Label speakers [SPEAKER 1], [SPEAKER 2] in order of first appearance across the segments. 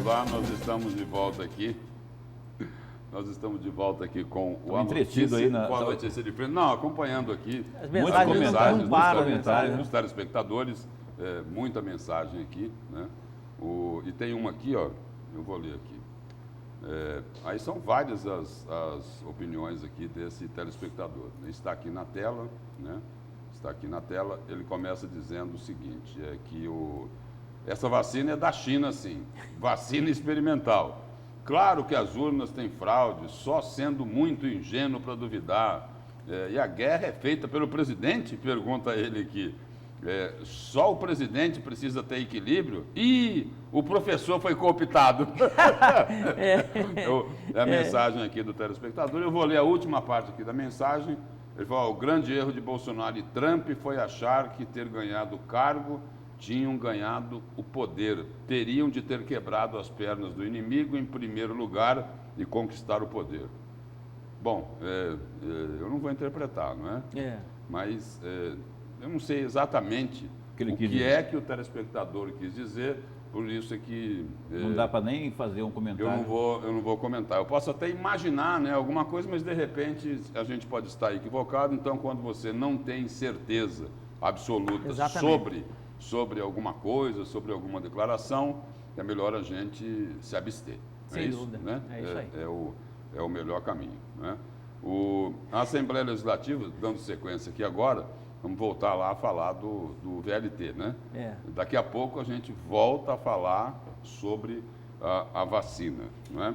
[SPEAKER 1] Olá, nós estamos de volta aqui. Nós estamos de volta aqui com o
[SPEAKER 2] entretido aí na
[SPEAKER 1] notícia de frente. Não, acompanhando aqui
[SPEAKER 3] As
[SPEAKER 1] mensagens
[SPEAKER 3] mensagens
[SPEAKER 1] dos telespectadores, muita mensagem aqui, né? E tem uma aqui, ó, eu vou ler aqui. Aí são várias as opiniões aqui desse telespectador. Está aqui na tela, né? Está aqui na tela. Ele começa dizendo o seguinte: que essa vacina é da China, sim. Vacina experimental. Claro que as urnas têm fraude, só sendo muito ingênuo para duvidar. E a guerra é feita pelo presidente? Pergunta ele aqui. Só o presidente precisa ter equilíbrio? E o professor foi cooptado. É a mensagem aqui do telespectador. Eu vou ler a última parte aqui da mensagem. Ele falou: o grande erro de Bolsonaro e Trump foi achar que ter ganhado o cargo tinham ganhado o poder. Teriam de ter quebrado as pernas do inimigo em primeiro lugar e conquistar o poder. Bom, eu não vou interpretar, não é? Mas eu não sei exatamente o que é que o telespectador quis dizer, por isso é que...
[SPEAKER 2] não dá para nem fazer um comentário.
[SPEAKER 1] Eu não vou comentar. Eu posso até imaginar, né, alguma coisa, mas de repente a gente pode estar equivocado. Então, quando você não tem certeza absoluta sobre alguma coisa, sobre alguma declaração, é melhor a gente se abster.
[SPEAKER 3] Sem dúvida.
[SPEAKER 1] Né?
[SPEAKER 3] É isso aí.
[SPEAKER 1] É o melhor caminho. Né? A Assembleia Legislativa, dando sequência aqui agora, vamos voltar lá a falar do VLT. Né? Daqui a pouco a gente volta a falar sobre a vacina. Né?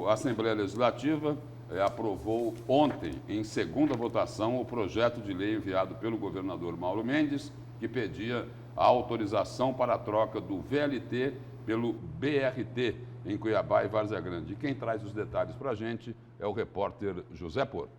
[SPEAKER 1] A Assembleia Legislativa aprovou ontem, em segunda votação, o projeto de lei enviado pelo governador Mauro Mendes, que pedia a autorização para a troca do VLT pelo BRT em Cuiabá e Várzea Grande. E quem traz os detalhes para a gente é o repórter José Porto.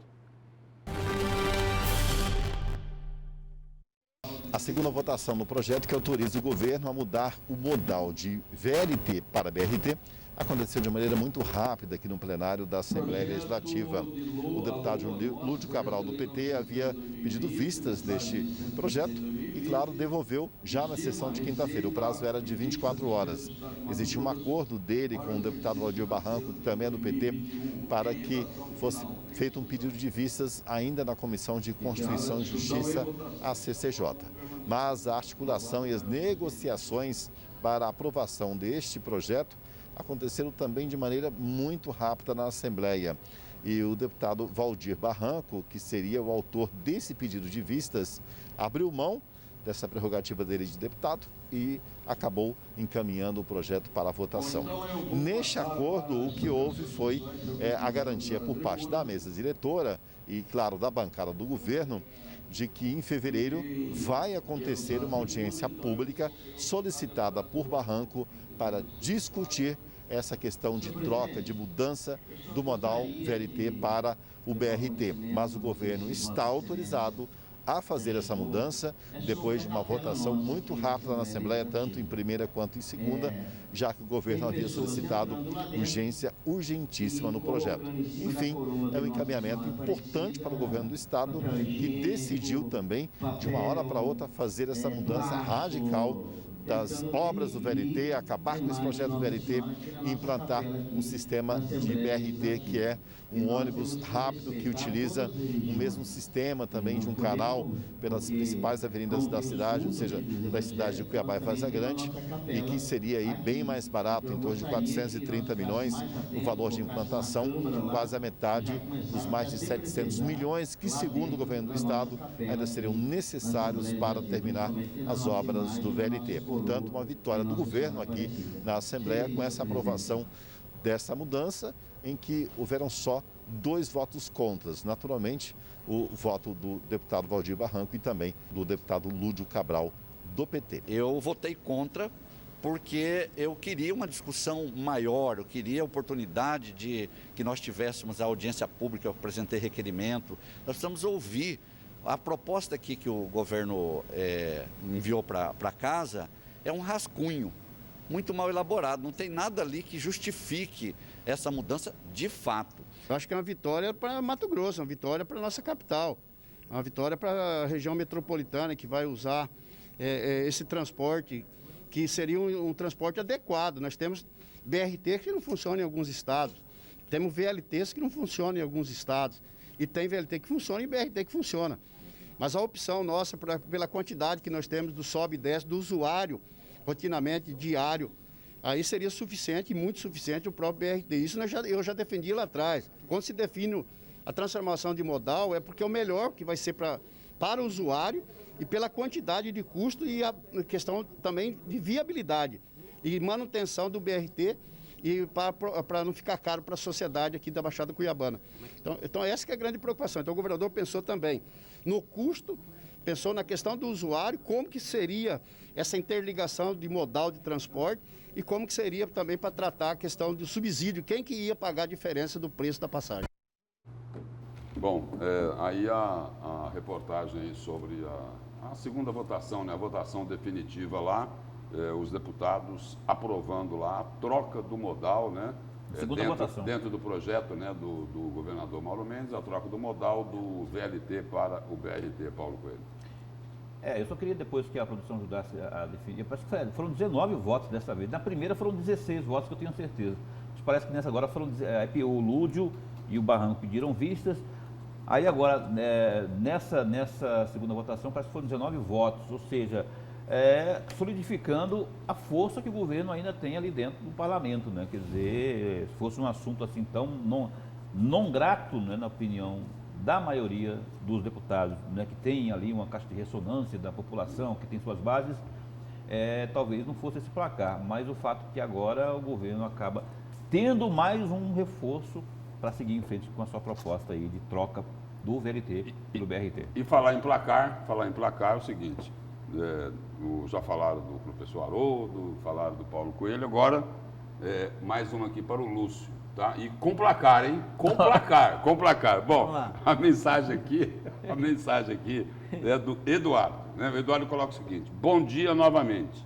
[SPEAKER 4] A segunda votação no projeto que autoriza o governo a mudar o modal de VLT para BRT aconteceu de maneira muito rápida aqui no plenário da Assembleia Legislativa. O deputado Lúdio Cabral, do PT, havia pedido vistas deste projeto e, claro, devolveu já na sessão de quinta-feira. O prazo era de 24 horas. Existia um acordo dele com o deputado Valdir Barranco, que também é do PT, para que fosse feito um pedido de vistas ainda na Comissão de Constituição e Justiça, a CCJ. Mas a articulação e as negociações para a aprovação deste projeto aconteceram também de maneira muito rápida na Assembleia. E o deputado Valdir Barranco, que seria o autor desse pedido de vistas, abriu mão dessa prerrogativa dele de deputado e acabou encaminhando o projeto para a votação. Neste acordo, o que houve foi a garantia por parte da mesa diretora e, claro, da bancada do governo, de que em fevereiro vai acontecer uma audiência pública solicitada por Barranco para discutir essa questão de troca, de mudança do modal VLT para o BRT. Mas o governo está autorizado a fazer essa mudança depois de uma votação muito rápida na Assembleia, tanto em primeira quanto em segunda, já que o governo havia solicitado urgência urgentíssima no projeto. Enfim, é um encaminhamento importante para o governo do Estado, que decidiu também, de uma hora para outra, fazer essa mudança radical das obras do VLT, acabar com esse projeto do VLT e implantar um sistema de BRT, que é um ônibus rápido que utiliza o mesmo sistema também de um canal pelas principais avenidas da cidade, ou seja, da cidade de Cuiabá e Várzea Grande, e que seria aí bem mais barato, em torno de 430 milhões, o valor de implantação, quase a metade dos mais de 700 milhões que, segundo o governo do Estado, ainda seriam necessários para terminar as obras do VLT. Portanto, uma vitória do governo aqui na Assembleia com essa aprovação dessa mudança, em que houveram só 2 votos contras. Naturalmente, o voto do deputado Valdir Barranco e também do deputado Lúdio Cabral, do PT.
[SPEAKER 5] Eu votei contra porque eu queria uma discussão maior, eu queria a oportunidade de que nós tivéssemos a audiência pública, eu apresentei requerimento. Nós precisamos ouvir a proposta aqui que o governo enviou para casa. É um rascunho, muito mal elaborado, não tem nada ali que justifique essa mudança de fato.
[SPEAKER 6] Eu acho que é uma vitória para Mato Grosso, uma vitória para a nossa capital, uma vitória para a região metropolitana que vai usar esse transporte que seria um transporte adequado. Nós temos BRT que não funciona em alguns estados, temos VLTs que não funcionam em alguns estados, e tem VLT que funciona e BRT que funciona. Mas a opção nossa, pela quantidade que nós temos do sobe e desce do usuário, rotinamente, diário, aí seria suficiente, muito suficiente, o próprio BRT. Isso eu já defendi lá atrás. Quando se define a transformação de modal, é porque é o melhor que vai ser para o usuário e pela quantidade de custo e a questão também de viabilidade e manutenção do BRT e para não ficar caro para a sociedade aqui da Baixada Cuiabana. Então essa que é a grande preocupação. Então o governador pensou também no custo, pensou na questão do usuário, como que seria essa interligação de modal de transporte e como que seria também para tratar a questão do subsídio, quem que ia pagar a diferença do preço da passagem.
[SPEAKER 1] Bom, aí a reportagem aí sobre a segunda votação, né, a votação definitiva lá, os deputados aprovando lá a troca do modal, né?
[SPEAKER 2] Segunda votação.
[SPEAKER 1] Dentro do projeto, né, do governador Mauro Mendes, a troca do modal do VLT para o BRT, Paulo Coelho.
[SPEAKER 2] Eu só queria depois que a produção ajudasse a definir, parece que foram 19 votos dessa vez, na primeira foram 16 votos que eu tenho certeza. Mas parece que nessa agora foram, o Lúdio e o Barranco pediram vistas, aí agora, nessa segunda votação, parece que foram 19 votos, ou seja, solidificando a força que o governo ainda tem ali dentro do parlamento, né? Quer dizer, se fosse um assunto assim tão não grato, né, na opinião da maioria dos deputados, né, que tem ali uma caixa de ressonância da população, que tem suas bases, talvez não fosse esse placar, mas o fato é que agora o governo acaba tendo mais um reforço para seguir em frente com a sua proposta aí de troca do VLT pelo BRT.
[SPEAKER 1] E falar em placar é o seguinte, já falaram do professor Haroldo, falaram do Paulo Coelho, agora mais uma aqui para o Lúcio, tá? E com placar, hein? Com placar. Bom, a mensagem aqui é do Eduardo, né? O Eduardo coloca o seguinte: bom dia novamente.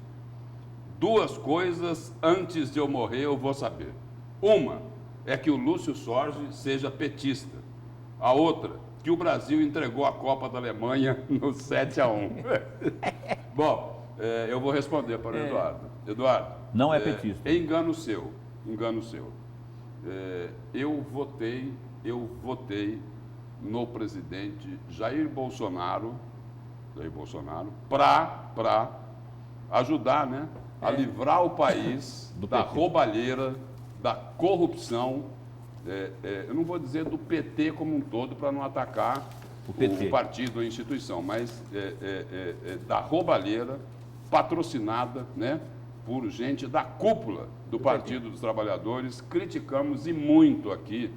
[SPEAKER 1] 2 coisas antes de eu morrer eu vou saber. Uma é que o Lúcio Sorge seja petista. A outra, que o Brasil entregou a Copa da Alemanha no 7-1. Bom, eu vou responder para o Eduardo. Eduardo,
[SPEAKER 2] não é petista.
[SPEAKER 1] Engano seu. Eu votei no presidente Jair Bolsonaro para ajudar, né, a livrar o país da roubalheira, da corrupção, eu não vou dizer do PT como um todo para não atacar o partido ou a instituição, mas da roubalheira patrocinada, né, por gente da cúpula do Partido dos Trabalhadores. Criticamos e muito aqui,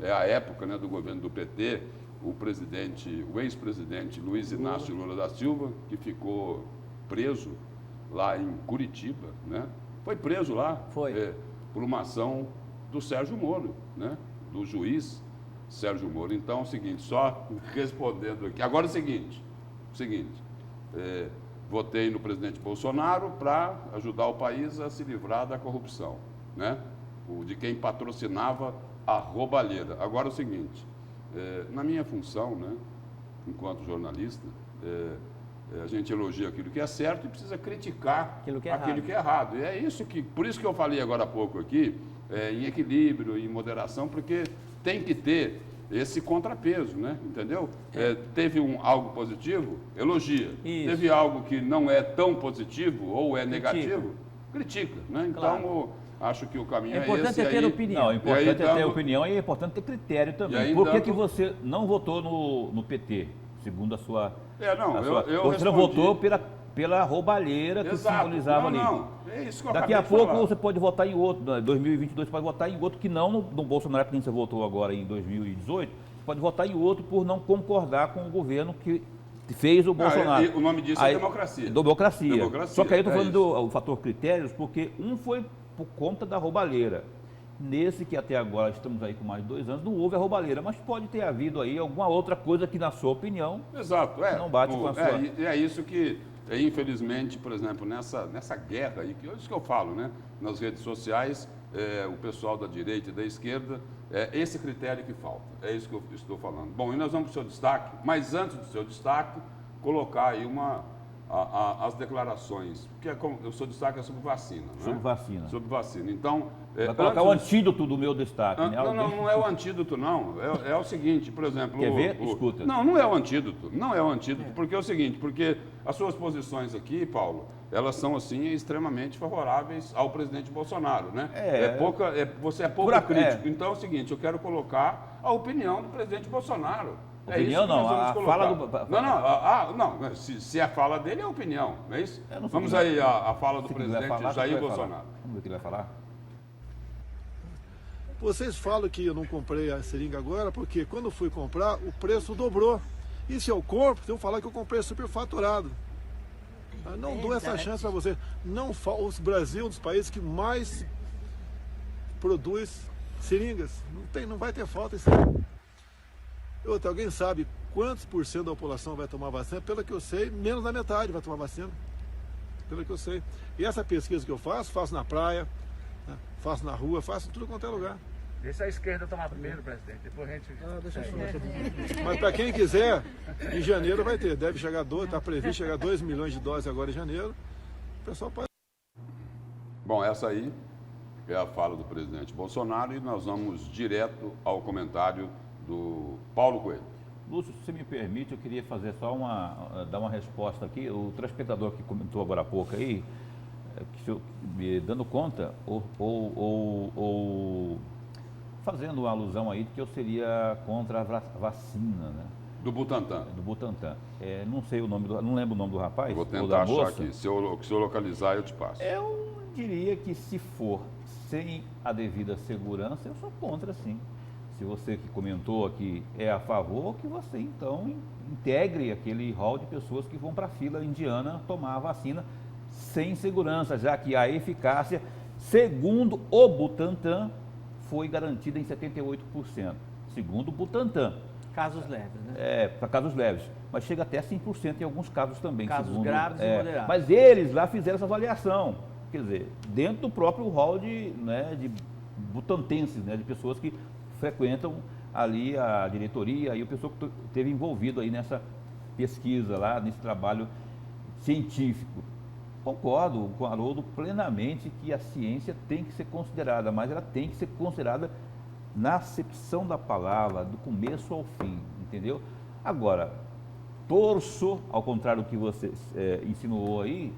[SPEAKER 1] a época, né, do governo do PT, o ex-presidente Luiz Inácio Lula da Silva, que ficou preso lá em Curitiba, né? Foi preso lá por uma ação do Sérgio Moro, né? Do juiz Sérgio Moro. Então é o seguinte, só respondendo aqui. Agora é o seguinte, votei no presidente Bolsonaro para ajudar o país a se livrar da corrupção, né? De quem patrocinava a roubalheira. Agora é o seguinte, na minha função, né, enquanto jornalista, a gente elogia aquilo que é certo e precisa criticar aquilo que é errado. E é isso por isso que eu falei agora há pouco aqui, em equilíbrio, em moderação, porque tem que ter esse contrapeso, né? Entendeu? Teve algo positivo, elogia. Isso. Teve algo que não é tão positivo ou é negativo, critica, né? Então, claro, acho que o caminho é esse.
[SPEAKER 2] É importante ter opinião. Não, é importante ter opinião e é importante ter critério também. Por que você não votou no PT, segundo a sua... Você não votou pela roubalheira que simbolizava ali.
[SPEAKER 1] É isso que eu
[SPEAKER 2] Daqui a pouco você pode votar em outro, em 2022 você pode votar em outro que não no Bolsonaro, que nem você votou agora em 2018, você pode votar em outro por não concordar com o governo que fez o Bolsonaro.
[SPEAKER 1] O nome disso é democracia.
[SPEAKER 2] Democracia. Só que aí eu estou falando do fator critérios, porque um foi por conta da roubalheira. Nesse que até agora estamos aí com mais de 2 anos, não houve a roubalheira, mas pode ter havido aí alguma outra coisa que, na sua opinião, não bate com a sua...
[SPEAKER 1] É isso que, infelizmente, por exemplo, nessa guerra aí, que é isso que eu falo, né, nas redes sociais, o pessoal da direita e da esquerda, esse critério que falta, é isso que eu estou falando. Bom, e nós vamos para o seu destaque, mas antes do seu destaque, colocar aí as declarações, porque o seu destaque é sobre vacina, né?
[SPEAKER 2] Sobre vacina.
[SPEAKER 1] Sobre vacina. Então,
[SPEAKER 2] Vai colocar o antídoto do meu destaque, né?
[SPEAKER 1] não é o antídoto, não. É o seguinte, por exemplo...
[SPEAKER 2] Quer ver? Escuta.
[SPEAKER 1] Não é o antídoto. Não é o antídoto, porque é o seguinte, porque as suas posições aqui, Paulo, elas são, assim, extremamente favoráveis ao presidente Bolsonaro, né? Você é pouco crítico. Então é o seguinte, eu quero colocar a opinião do presidente Bolsonaro.
[SPEAKER 2] Opinião não, a fala do...
[SPEAKER 1] Não, se a fala dele é a opinião, não é isso? Vamos aí a fala do presidente Jair Bolsonaro.
[SPEAKER 2] Vamos ver o que ele vai falar.
[SPEAKER 3] Vocês falam que eu não comprei a seringa agora porque quando eu fui comprar o preço dobrou. E se eu compro, eu falar que eu comprei superfaturado. Eu não dou essa chance para vocês. O Brasil é um dos países que mais produz seringas. Não vai ter falta isso aí. Alguém sabe quantos por cento da população vai tomar vacina? Pelo que eu sei, menos da metade vai tomar vacina. Pelo que eu sei. E essa pesquisa que eu faço na praia, né? Faço na rua, faço em tudo quanto é lugar.
[SPEAKER 7] Deixa a esquerda tomar primeiro, presidente. Depois a gente...
[SPEAKER 3] Deixa eu... Mas para quem quiser, em janeiro vai ter. Deve chegar está previsto chegar 2 milhões de doses agora em janeiro. O pessoal pode...
[SPEAKER 1] Bom, essa aí é a fala do presidente Bolsonaro e nós vamos direto ao comentário do Paulo Coelho.
[SPEAKER 2] Lúcio, se você me permite, eu queria fazer só dar uma resposta aqui. O telespectador que comentou agora há pouco aí, me dando conta, ou fazendo uma alusão aí de que eu seria contra a vacina, né?
[SPEAKER 1] Do Butantan.
[SPEAKER 2] Do Butantan. Não sei o nome, não lembro o nome do rapaz.
[SPEAKER 1] Vou
[SPEAKER 2] ou
[SPEAKER 1] tentar
[SPEAKER 2] da
[SPEAKER 1] achar
[SPEAKER 2] moça.
[SPEAKER 1] aqui. Se eu localizar, eu te passo.
[SPEAKER 2] Eu diria que se for sem a devida segurança, eu sou contra, sim. Se você que comentou aqui é a favor, que você então integre aquele hall de pessoas que vão para a fila indiana tomar a vacina sem segurança, já que a eficácia, segundo o Butantan, foi garantida em 78%. Segundo o Butantan.
[SPEAKER 8] Casos leves, né?
[SPEAKER 2] Para casos leves. Mas chega até 100% em alguns casos também.
[SPEAKER 8] Casos graves e moderados.
[SPEAKER 2] Mas eles lá fizeram essa avaliação. Quer dizer, dentro do próprio hall de butantenses, né, de pessoas que frequentam ali a diretoria e o pessoal que esteve envolvido aí nessa pesquisa lá, nesse trabalho científico. Concordo com o Haroldo plenamente que a ciência tem que ser considerada, mas ela tem que ser considerada na acepção da palavra, do começo ao fim, entendeu? Agora, torço, ao contrário do que você insinuou aí,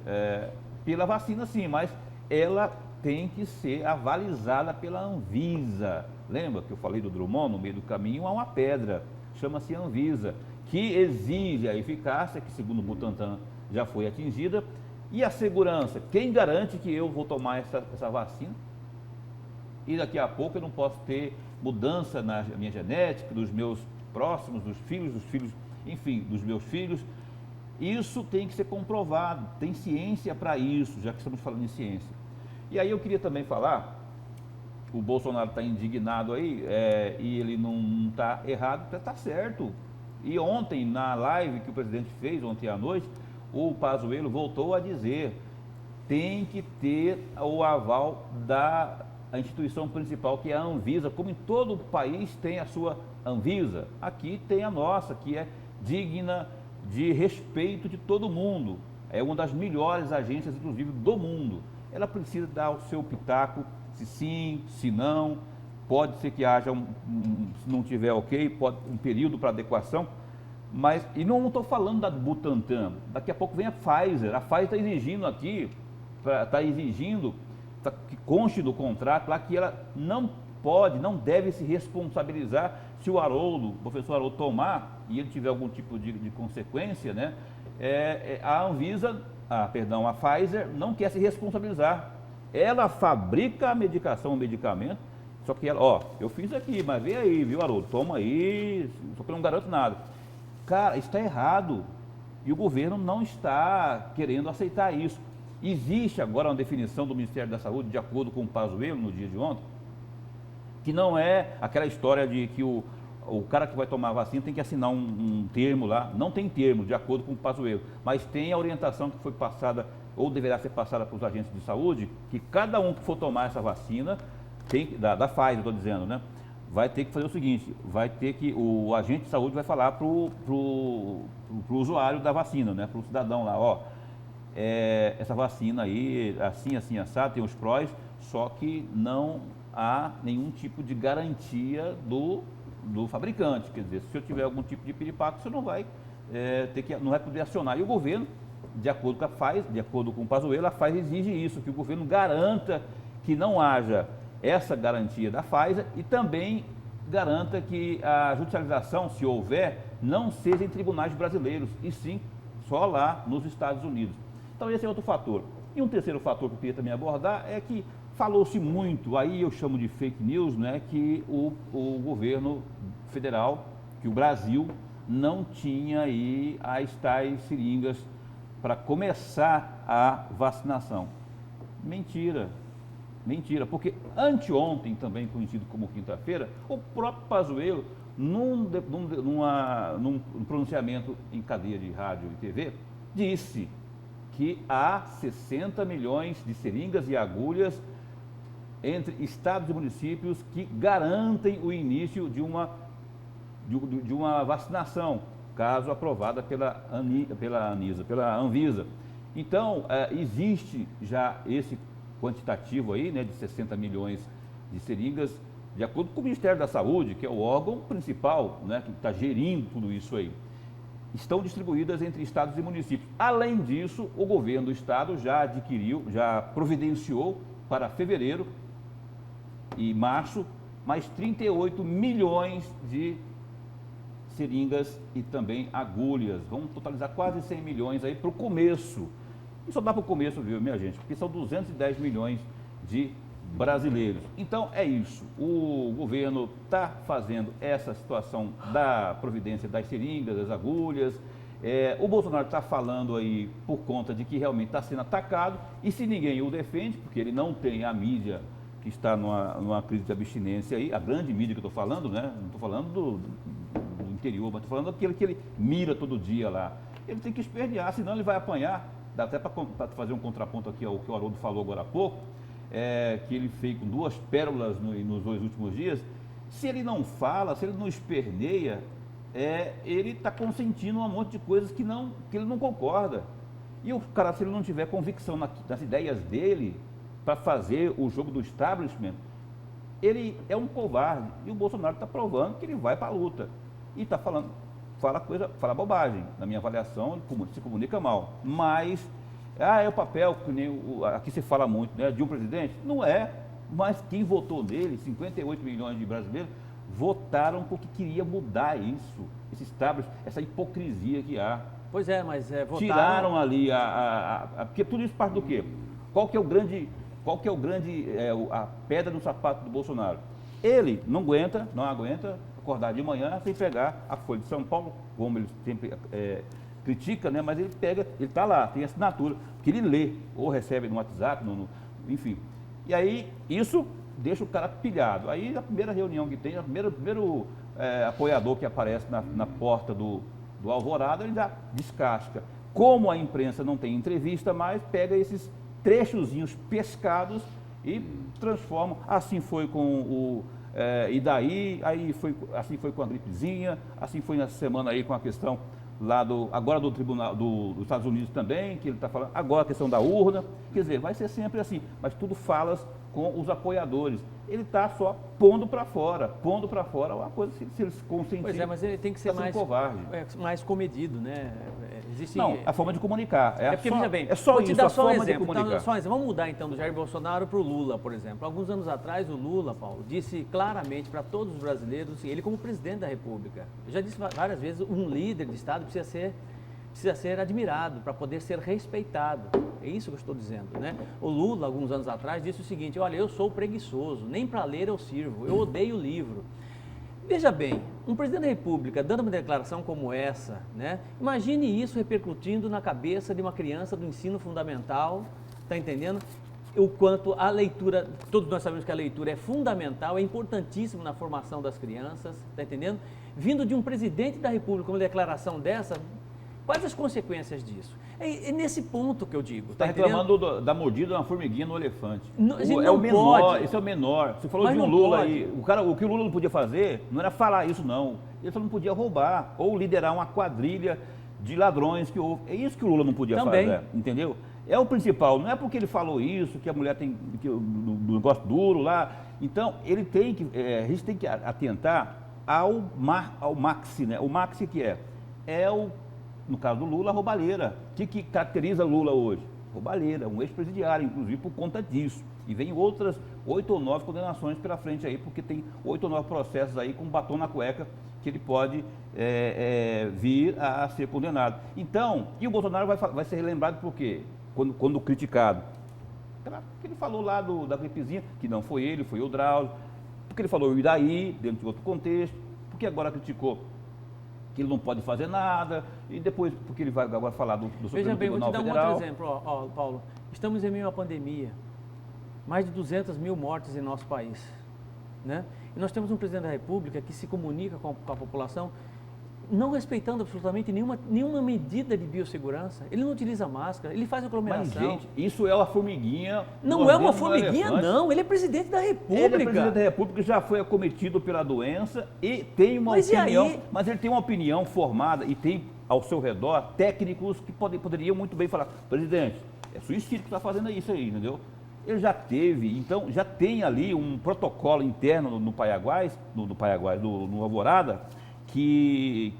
[SPEAKER 2] pela vacina sim, mas ela tem que ser avalizada pela Anvisa. Lembra que eu falei do Drummond? No meio do caminho há uma pedra, chama-se Anvisa, que exige a eficácia, que segundo o Butantan já foi atingida, e a segurança. Quem garante que eu vou tomar essa vacina e daqui a pouco eu não posso ter mudança na minha genética, dos meus próximos, dos filhos, enfim, dos meus filhos? Isso tem que ser comprovado, tem ciência para isso, já que estamos falando em ciência. E aí eu queria também falar, o Bolsonaro está indignado aí, e ele não está errado, está certo. E ontem, na live que o presidente fez, ontem à noite, o Pazuello voltou a dizer, tem que ter o aval da instituição principal, que é a Anvisa, como em todo o país tem a sua Anvisa, aqui tem a nossa, que é digna de respeito de todo mundo, é uma das melhores agências, inclusive, do mundo. Ela precisa dar o seu pitaco, se sim, se não, pode ser que haja, se não tiver ok, pode um período para adequação, mas, e não estou falando da Butantan, daqui a pouco vem a Pfizer está exigindo aqui, que conste do contrato lá, que ela não deve se responsabilizar se o professor Haroldo tomar, e ele tiver algum tipo de consequência, né, a Pfizer não quer se responsabilizar. Ela fabrica o medicamento, só que ela, eu fiz aqui, mas vê aí, viu, Haroldo, toma aí, só que eu não garanto nada. Cara, isso está errado, e o governo não está querendo aceitar isso. Existe agora uma definição do Ministério da Saúde, de acordo com o Pazuello, no dia de ontem, que não é aquela história de que o cara que vai tomar a vacina tem que assinar um termo lá, não tem termo, de acordo com o Pazuello, mas tem a orientação que foi passada, ou deverá ser passada para os agentes de saúde, que cada um que for tomar essa vacina, da Pfizer, estou dizendo, né, vai ter que fazer o seguinte, o agente de saúde vai falar para o usuário da vacina, né, para o cidadão lá, essa vacina aí, assim, assado, tem os prós, só que não há nenhum tipo de garantia do fabricante. Quer dizer, se eu tiver algum tipo de piripaque, você não vai não vai poder acionar. E o governo, de acordo com a Pfizer, de acordo com o Pazuello, a Pfizer exige isso, que o governo garanta que não haja essa garantia da Pfizer e também garanta que a judicialização, se houver, não seja em tribunais brasileiros, e sim só lá nos Estados Unidos. Então esse é outro fator. E um terceiro fator que eu queria também abordar é que falou-se muito, aí eu chamo de fake news, né, que o governo federal, que o Brasil não tinha aí as tais seringas para começar a vacinação. Mentira, porque anteontem, também conhecido como quinta-feira, o próprio Pazuello, num pronunciamento em cadeia de rádio e TV, disse que há 60 milhões de seringas e agulhas entre estados e municípios que garantem o início de uma vacinação, caso aprovada pela Anvisa. Então, existe já esse quantitativo aí, né, de 60 milhões de seringas, de acordo com o Ministério da Saúde, que é o órgão principal, né, que está gerindo tudo isso aí. Estão distribuídas entre estados e municípios. Além disso, o governo do estado já providenciou para fevereiro e março mais 38 milhões de seringas e também agulhas. Vamos totalizar quase 100 milhões aí para o começo. E só dá para o começo, viu, minha gente? Porque são 210 milhões de brasileiros. Então é isso. O governo está fazendo essa situação da providência das seringas, das agulhas. O Bolsonaro está falando aí por conta de que realmente está sendo atacado, e se ninguém o defende, porque ele não tem a mídia que está numa crise de abstinência aí, a grande mídia que eu estou falando, né? Não estou falando do interior, mas estou falando daquele que ele mira todo dia lá. Ele tem que espernear, senão ele vai apanhar. Dá até para fazer um contraponto aqui ao que o Haroldo falou agora há pouco, que ele fez com 2 pérolas nos 2 últimos dias. Se ele não fala, se ele não esperneia, ele está consentindo um monte de coisas que ele não concorda. E o cara, se ele não tiver convicção nas ideias dele para fazer o jogo do establishment, ele é um covarde. E o Bolsonaro está provando que ele vai para a luta. E está fala bobagem. Na minha avaliação, ele se comunica mal. Mas, é o papel, que nem aqui se fala muito, né, de um presidente? Não é. Mas quem votou nele, 58 milhões de brasileiros, votaram porque queria mudar isso, esse establishment, essa hipocrisia que há.
[SPEAKER 8] Pois é, mas votaram...
[SPEAKER 2] Tiraram ali porque tudo isso parte do quê? Qual que é a pedra no sapato do Bolsonaro? Ele não aguenta acordar de manhã sem pegar a Folha de São Paulo, como ele sempre critica, né? Mas ele está lá, tem assinatura, que ele lê, ou recebe no WhatsApp, enfim. E aí, isso deixa o cara pilhado. Aí, a primeira reunião que tem, o primeiro apoiador que aparece na porta do Alvorada, ele já descasca. Como a imprensa não tem entrevista mais, pega esses trechozinhos pescados e transforma. Assim foi com o assim foi com a gripezinha, assim foi nessa semana aí com a questão lá agora do Tribunal dos Estados Unidos também, que ele está falando, agora a questão da urna. Quer dizer, vai ser sempre assim, mas tudo falas com os apoiadores. Ele está só pondo para fora uma coisa, se eles consentirem.
[SPEAKER 8] Pois é, mas ele tem que ser mais comedido, né?
[SPEAKER 2] Não, a forma de comunicar.
[SPEAKER 8] Porque, veja bem,
[SPEAKER 2] é só
[SPEAKER 8] vou
[SPEAKER 2] isso,
[SPEAKER 8] te dar
[SPEAKER 2] a
[SPEAKER 8] só um
[SPEAKER 2] forma
[SPEAKER 8] exemplo.
[SPEAKER 2] de comunicar.
[SPEAKER 8] Vamos mudar então do Jair Bolsonaro para o Lula, por exemplo. Alguns anos atrás, o Lula, Paulo, disse claramente para todos os brasileiros, ele como presidente da República, eu já disse várias vezes, um líder de Estado precisa ser admirado para poder ser respeitado. É isso que eu estou dizendo, né? O Lula, alguns anos atrás, disse o seguinte: olha, eu sou preguiçoso, nem para ler eu sirvo, eu odeio livro. Veja bem, um presidente da República dando uma declaração como essa, né? Imagine isso repercutindo na cabeça de uma criança do ensino fundamental, tá entendendo? O quanto a leitura, todos nós sabemos que a leitura é fundamental, é importantíssimo na formação das crianças, tá entendendo? Vindo de um presidente da República, uma declaração dessa, quais as consequências disso? É nesse ponto que eu digo.
[SPEAKER 2] Está reclamando da mordida de uma formiguinha no elefante.
[SPEAKER 8] O menor,
[SPEAKER 2] esse é o menor. Você falou de um Lula aí. O que o Lula não podia fazer não era falar isso, não. Ele só não podia roubar ou liderar uma quadrilha de ladrões que houve. É isso que o Lula não podia
[SPEAKER 8] Também.
[SPEAKER 2] fazer, entendeu? É o principal, não é porque ele falou isso, que a mulher tem do negócio duro lá. Então, ele tem que, a gente tem que atentar ao maxi, né? O maxi que é o, no caso do Lula, a roubalheira. O que caracteriza Lula hoje? Roubalheira, um ex-presidiário, inclusive por conta disso. E vem outras 8 ou 9 condenações pela frente aí, porque tem 8 ou 9 processos aí com batom na cueca que ele pode vir a ser condenado. Então, e o Bolsonaro vai ser relembrado por quê? Quando criticado. Porque ele falou lá da gripezinha, que não foi ele, foi o Drauzio. Porque ele falou e daí, dentro de outro contexto. Porque agora criticou que ele não pode fazer nada. E depois, porque ele vai agora falar do Supremo
[SPEAKER 8] Veja bem, vou te
[SPEAKER 2] Tribunal
[SPEAKER 8] dar um
[SPEAKER 2] Federal.
[SPEAKER 8] outro exemplo, Paulo. Estamos em meio à pandemia. Mais de 200 mil mortes em nosso país. Né? E nós temos um presidente da República que se comunica com a população não respeitando absolutamente nenhuma medida de biossegurança. Ele não utiliza máscara, ele faz
[SPEAKER 2] Mas,
[SPEAKER 8] aglomeração.
[SPEAKER 2] gente, isso é uma formiguinha.
[SPEAKER 8] Não é uma formiguinha, não. Ele é presidente da República.
[SPEAKER 2] Ele é presidente da República, já foi acometido pela doença e tem uma
[SPEAKER 8] Mas e
[SPEAKER 2] opinião.
[SPEAKER 8] aí?
[SPEAKER 2] Mas ele tem uma opinião formada e tem ao seu redor técnicos que poderiam muito bem falar: presidente, é suicídio que está fazendo isso aí, entendeu? Ele já teve, então já tem ali um protocolo interno no Paiaguás, no Alvorada, que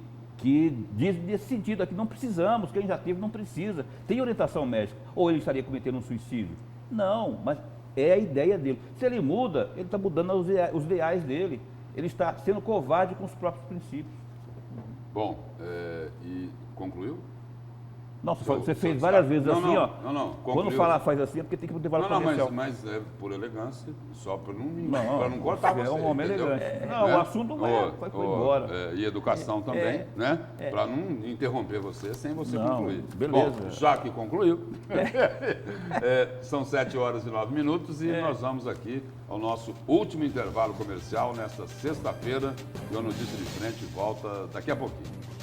[SPEAKER 2] diz nesse sentido aqui, não precisamos, quem já teve não precisa. Tem orientação médica. Ou ele estaria cometendo um suicídio? Não, mas é a ideia dele. Se ele muda, ele está mudando os ideais dele. Ele está sendo covarde com os próprios princípios.
[SPEAKER 1] Bom, e concluiu?
[SPEAKER 2] Nossa,
[SPEAKER 1] Eu-
[SPEAKER 2] você fez
[SPEAKER 1] eu-
[SPEAKER 2] várias vezes
[SPEAKER 1] não,
[SPEAKER 2] assim,
[SPEAKER 1] não,
[SPEAKER 2] ó.
[SPEAKER 1] não,
[SPEAKER 2] Quando
[SPEAKER 1] concluiu.
[SPEAKER 2] faz assim é porque tem que intervalo
[SPEAKER 1] Não,
[SPEAKER 2] comercial.
[SPEAKER 1] mas é por elegância, só para não
[SPEAKER 2] Não,
[SPEAKER 1] cortar
[SPEAKER 2] você
[SPEAKER 1] você.
[SPEAKER 2] é um homem
[SPEAKER 1] entendeu?
[SPEAKER 2] elegante. Não, o assunto foi embora.
[SPEAKER 1] E educação também, né? Para não interromper você sem você
[SPEAKER 2] Não,
[SPEAKER 1] concluir.
[SPEAKER 2] beleza.
[SPEAKER 1] Bom, já que concluiu, são 7h09 e nós vamos aqui ao nosso último intervalo comercial nesta sexta-feira. E o Notícia de Frente volta daqui a pouquinho.